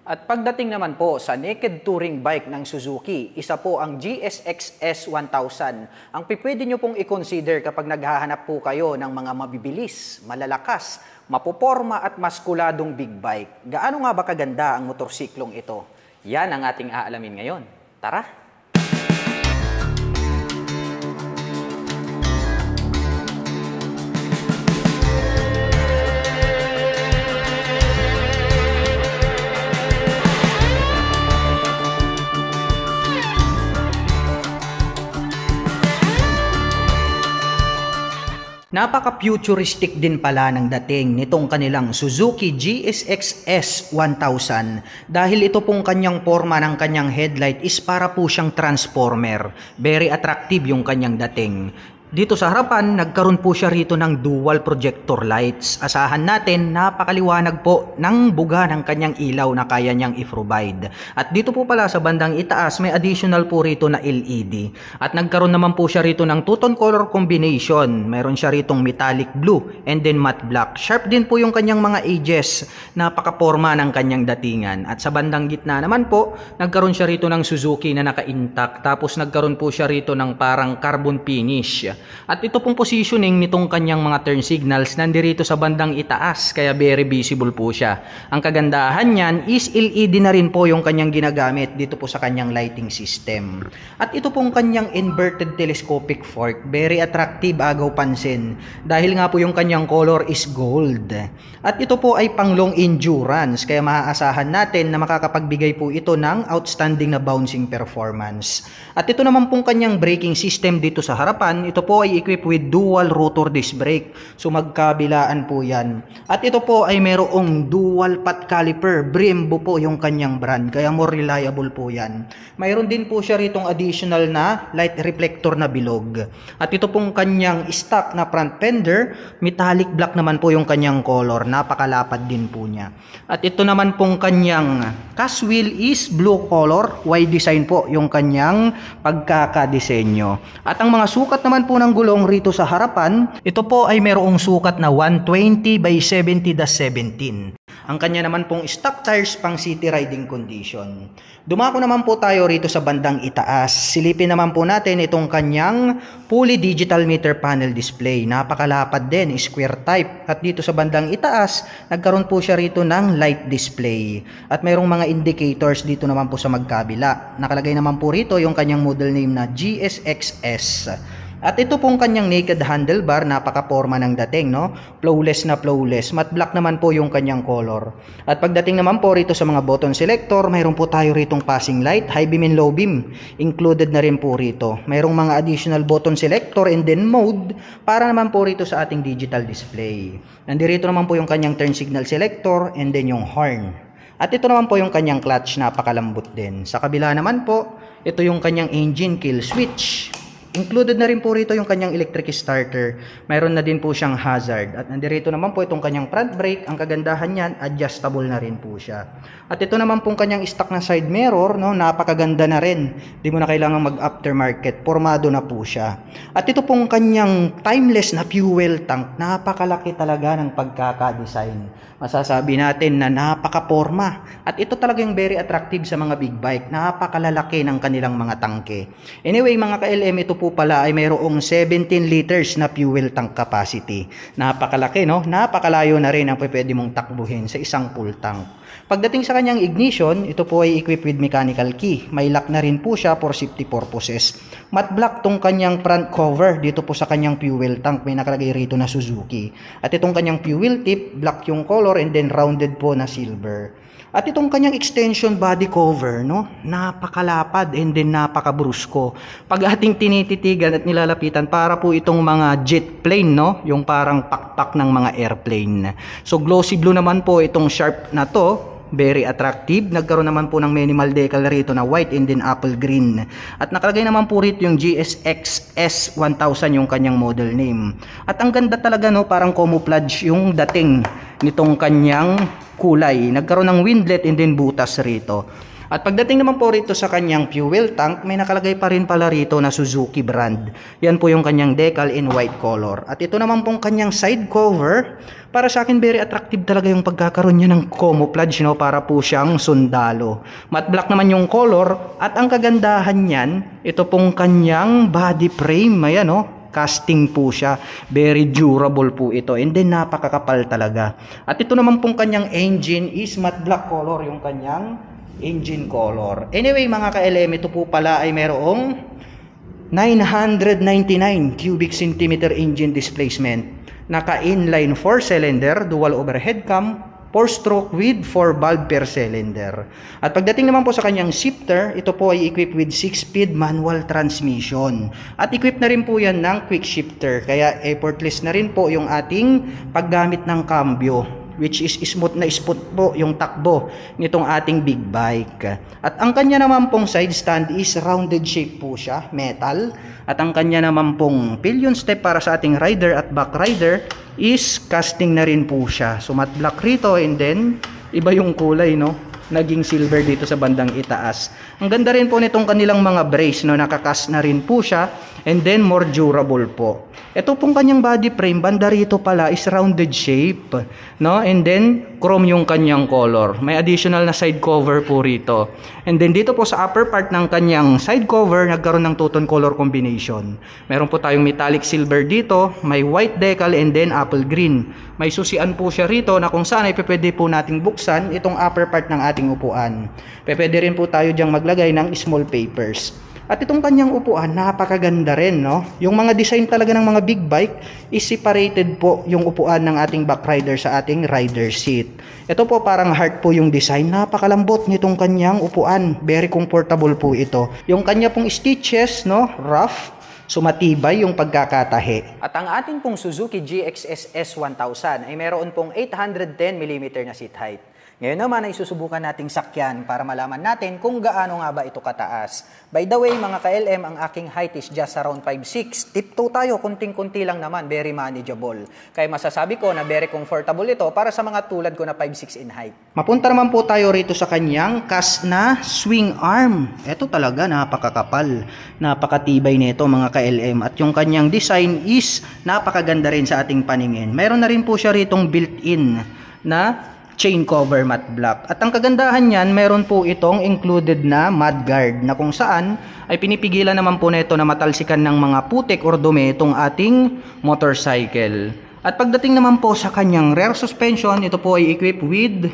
At pagdating naman po sa naked touring bike ng Suzuki, isa po ang GSX S1000. Ang pwede nyo pong i-consider kapag naghahanap po kayo ng mga mabibilis, malalakas, mapoporma at maskuladong big bike. Gaano nga ba kaganda ang motorsiklong ito? Yan ang ating aalamin ngayon. Tara! Napaka-futuristic din pala ng dating nitong kanilang Suzuki GSX S1000 dahil ito pong kanyang forma ng kanyang headlight is para po siyang transformer. Very attractive yung kanyang dating. Dito sa harapan, nagkaroon po siya rito ng dual projector lights. Asahan natin, napakaliwanag po ng buga ng kanyang ilaw na kaya niyang i-provide. At dito po pala sa bandang itaas, may additional po rito na LED. At nagkaroon naman po siya rito ng two-tone color combination. Mayroon siya ritong metallic blue and then matte black. Sharp din po yung kanyang mga edges. Napakaporma ng kanyang datingan. At sa bandang gitna naman po, nagkaroon siya rito ng Suzuki na naka-intact. Tapos nagkaroon po siya rito ng parang carbon finish. At ito pong positioning nitong kanyang mga turn signals nandirito sa bandang itaas kaya very visible po siya. Ang kagandahan niyan is LED na rin po yung kanyang ginagamit dito po sa kanyang lighting system. At ito pong kanyang inverted telescopic fork, very attractive agaw pansin dahil nga po yung kanyang color is gold. At ito po ay pang long endurance kaya maaasahan natin na makakapagbigay po ito ng outstanding na bouncing performance. At ito naman pong kanyang braking system dito sa harapan, ito po ay equipped with dual rotor disc brake. So magkabilaan po yan. At ito po ay mayroong dual pot caliper. Brembo po yung kanyang brand. Kaya more reliable po yan. Mayroon din po siya ritong additional na light reflector na bilog. At ito pong kanyang stock na front fender. Metallic black naman po yung kanyang color. Napakalapad din po niya. At ito naman pong kanyang cast wheel is blue color. Wide design po yung kanyang pagkakadesenyo. At ang mga sukat naman po ng gulong rito sa harapan, ito po ay mayroong sukat na 120 by 70-17. Ang kanya naman pong stock tires pang city riding condition. Dumako naman po tayo rito sa bandang itaas. Silipin naman po natin itong kanyang fully digital meter panel display. Napakalapad din, square type. At dito sa bandang itaas, nagkaroon po siya rito ng light display. At mayroong mga indicators dito naman po sa magkabila. Nakalagay naman po rito yung kanyang model name na GSX-S. At ito pong kanyang naked handlebar, napaka-porma ng dating, no? Flawless na flawless. Matte black naman po yung kanyang color. At pagdating naman po rito sa mga button selector, mayroon po tayo ritong passing light, high beam and low beam. Included na rin po rito. Mayroong mga additional button selector and then mode para naman po rito sa ating digital display. Nandito naman po yung kanyang turn signal selector and then yung horn. At ito naman po yung kanyang clutch, napakalambot din. Sa kabila naman po, ito yung kanyang engine kill switch. Included na rin po rito yung kanyang electric starter. Mayroon na din po siyang hazard. At nandito naman po itong kanyang front brake. Ang kagandahan niyan, adjustable na rin po siya. At ito naman pong kanyang stock na side mirror, no, napakaganda na rin. Di mo na kailangan mag-aftermarket. Formado na po siya. At ito pong kanyang timeless na fuel tank. Napakalaki talaga ng pagkakadesign. Masasabi natin na napaka-porma. At ito talaga yung very attractive sa mga big bike. Napakalalaki ng kanilang mga tangke. Anyway, mga ka-LM, ito po pala ay mayroong 17 liters na fuel tank capacity. Napakalaki, no? Napakalayo na rin ang pwede mong takbuhin sa isang full tank. Pagdating sa kanyang ignition, ito po ay equipped with mechanical key. May lock na rin po siya for safety purposes. Matte black tong kanyang front cover dito po sa kanyang fuel tank. May nakalagay rito na Suzuki. At itong kanyang fuel tip, black yung color and then rounded po na silver. At itong kanyang extension body cover, no, napakalapad and then napakabrusko. Pag ating tinititigan at nilalapitan, para po itong mga jet plane, no, yung parang pakpak ng mga airplane. So glossy blue naman po itong sharp na to, very attractive. Nagkaroon naman po ng minimal decal rito na white and then apple green. At nakalagay naman po rito yung GSX S1000 yung kanyang model name. At ang ganda talaga, no, parang camouflage yung dating nitong kanyang kulay. Nagkaroon ng windlet and then butas rito. At pagdating naman po rito sa kanyang fuel tank, may nakalagay pa rin pala rito na Suzuki brand. Yan po yung kanyang decal in white color. At ito naman pong kanyang side cover. Para sa akin, very attractive talaga yung pagkakaroon niya ng camouflage, no? Para po siyang sundalo. Matte black naman yung color. At ang kagandahan niyan, ito pong kanyang body frame. Ayan, no? Casting po siya. Very durable po ito. And then, napakakapal talaga. At ito naman pong kanyang engine is matte black color yung kanyang engine color. Anyway, mga ka-LM, ito po pala ay merong 999 cubic centimeter engine displacement. Naka-inline 4-cylinder, dual overhead cam, 4-stroke with 4 valve per cylinder. At pagdating naman po sa kanyang shifter, ito po ay equipped with 6-speed manual transmission. At equipped na rin po yan ng quick shifter, kaya effortless na rin po yung ating paggamit ng cambio, which is smooth na smooth po yung takbo nitong ating big bike. At ang kanya naman pong side stand is rounded shape po siya, metal. At ang kanya naman pong pillion step para sa ating rider at back rider is casting na rin po siya. So matte black rito, and then iba yung kulay, no? Naging silver dito sa bandang itaas. Ang ganda rin po nitong kanilang mga brace, no? Nakakast na rin po siya, and then more durable po. Ito pong kanyang body frame, banda rito pala is rounded shape, no? And then chrome yung kanyang color. May additional na side cover po rito. And then dito po sa upper part ng kanyang side cover, nagkaroon ng two-tone color combination. Meron po tayong metallic silver dito, may white decal, and then apple green. May susian po siya rito na kung saan ay pwede po nating buksan itong upper part ng ating upuan. Pwede rin po tayo diyang maglagay ng small papers. At itong kanyang upuan, napakaganda rin, no? Yung mga design talaga ng mga big bike is separated po yung upuan ng ating back rider sa ating rider seat. Ito po parang heart po yung design. Napakalambot nitong kanyang upuan. Very comfortable po ito. Yung kanya pong stitches, no? Rough. Sumatibay yung pagkakatahi. At ang ating pong Suzuki GXS S1000 ay meron pong 810mm na seat height. Ngayon naman ay susubukan nating sakyan para malaman natin kung gaano nga ba ito kataas. By the way, mga ka-LM, ang aking height is just around 5'6". Tiptoe tayo, kunting-kunti lang naman, very manageable. Kaya masasabi ko na very comfortable ito para sa mga tulad ko na 5'6" in height. Mapunta naman po tayo rito sa kanyang cast na swing arm. Ito talaga, napakakapal. Napakatibay nito, mga ka-LM. At yung kanyang design is napakaganda rin sa ating paningin. Mayroon na rin po siya ritong built-in na chain cover matte black. At ang kagandahan niyan, meron po itong included na mudguard na kung saan ay pinipigilan naman po nito na matalsikan ng mga putik or dumi itong ating motorcycle. At pagdating naman po sa kanyang rear suspension, ito po ay equipped with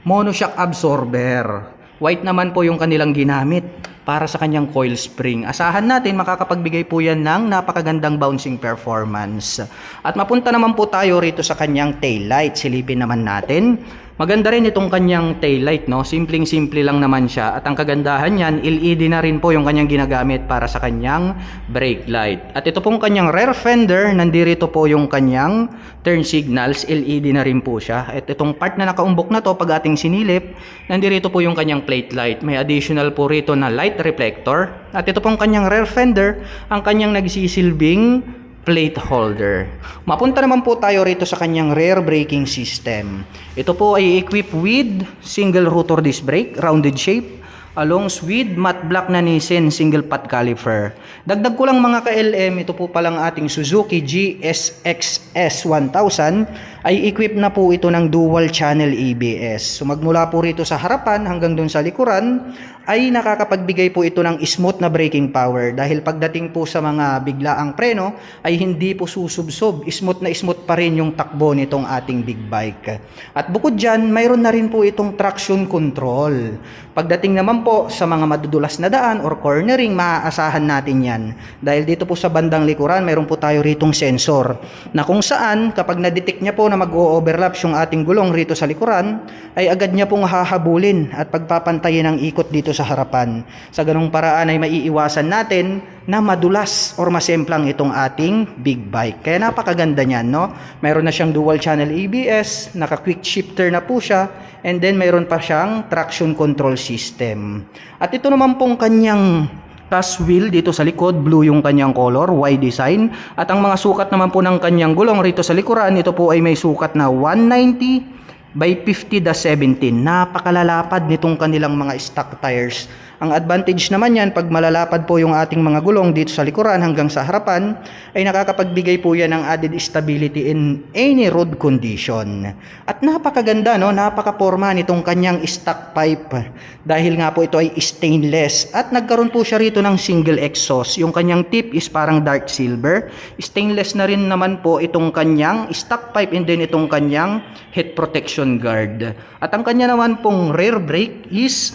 monoshock absorber. White naman po yung kanilang ginamit para sa kanyang coil spring. Asahan natin makakapagbigay po yan ng napakagandang bouncing performance. At mapunta naman po tayo rito sa kanyang tail light. Silipin naman natin. Maganda rin itong kanyang tail light, no? Simpleng-simple lang naman siya. At ang kagandahan niyan, LED na rin po yung kanyang ginagamit para sa kanyang brake light. At ito pong kanyang rear fender, nandito po yung kanyang turn signals, LED na rin po siya. At itong part na nakaumbok na to, pag ating sinilip, nandito po yung kanyang plate light. May additional po rito na light reflector. At ito pong kanyang rear fender, ang kanyang nagsisilbing plate holder. Mapunta naman po tayo rito sa kanyang rear braking system. Ito po ay equipped with single rotor disc brake, rounded shape, along with matte black na Nissin single pot caliper. Dagdag ko lang mga ka-LM, ito po palang ating Suzuki GSX S1000 ay equipped na po ito ng dual channel ABS. So magmula po rito sa harapan hanggang dun sa likuran ay nakakapagbigay po ito ng smooth na braking power dahil pagdating po sa mga biglaang preno ay hindi po susubsob, smooth na smooth pa rin yung takbo nitong ating big bike. At bukod dyan, mayroon na rin po itong traction control. Pagdating naman po sa mga madudulas na daan or cornering, maaasahan natin yan. Dahil dito po sa bandang likuran, mayroon po tayo ritong sensor na kung saan kapag na-detect niya po na mag-o-overlap yung ating gulong rito sa likuran, ay agad niya pong hahabulin at pagpapantayin ang ikot dito sa harapan. Sa ganung paraan ay maiiwasan natin na madulas or masemplang itong ating big bike. Kaya napakaganda niyan, no? Mayroon na siyang dual channel ABS, naka-quick shifter na po siya, and then mayroon pa siyang traction control system. At ito naman pong kanyang task wheel dito sa likod, blue yung kanyang color, Y design. At ang mga sukat naman po ng kanyang gulong rito sa likuran, ito po ay may sukat na 190, by 50-17. Napakalalapad nitong kanilang mga stock tires. Ang advantage naman yan, pag malalapad po yung ating mga gulong dito sa likuran hanggang sa harapan, ay nakakapagbigay po yan ng added stability in any road condition. At napakaganda, no? Napakaporma nitong kanyang stock pipe. Dahil nga po ito ay stainless. At nagkaroon po siya rito ng single exhaust. Yung kanyang tip is parang dark silver. Stainless na rin naman po itong kanyang stock pipe and then itong kanyang head protection guard. At ang kanya naman pong rear brake is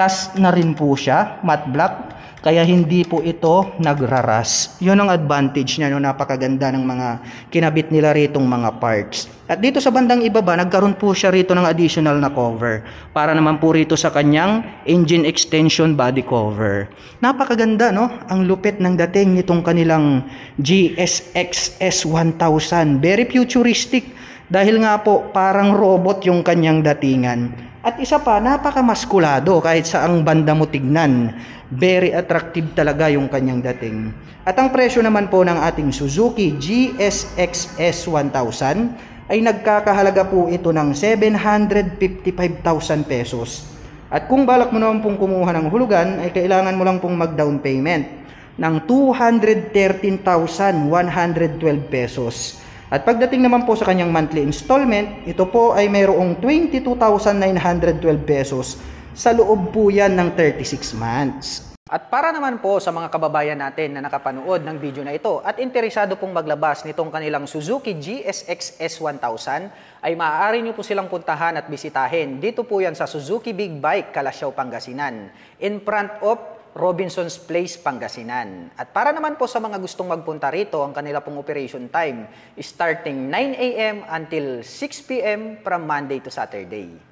cast na rin po siya, matte black, kaya hindi po ito nagraras. Yun ang advantage niya, no? Napakaganda ng mga kinabit nila ritong mga parts. At dito sa bandang ibaba, nagkaroon po siya rito ng additional na cover para naman po rito sa kanyang engine extension body cover. Napakaganda, no? Ang lupit ng dating nitong kanilang GSX S1000. Very futuristic dahil nga po parang robot yung kanyang datingan. At isa pa, napakamaskulado kahit saang banda mo tignan. Very attractive talaga yung kanyang dating. At ang presyo naman po ng ating Suzuki GSX S1000 ay nagkakahalaga po ito ng 755,000 pesos. At kung balak mo naman pong kumuha ng hulugan, ay kailangan mo lang pong mag-down payment ng 213,112 pesos. At pagdating naman po sa kanyang monthly installment, ito po ay mayroong 22,912 pesos. Sa loob po yan ng 36 months. At para naman po sa mga kababayan natin na nakapanood ng video na ito at interesado pong maglabas nitong kanilang Suzuki GSX S1000, ay maaari nyo po silang puntahan at bisitahin. Dito po yan sa Suzuki Big Bike, Calasiao, Pangasinan. In front of Robinson's Place, Pangasinan. At para naman po sa mga gustong magpunta rito, ang kanila pong operation time is starting 9 AM until 6 PM from Monday to Saturday.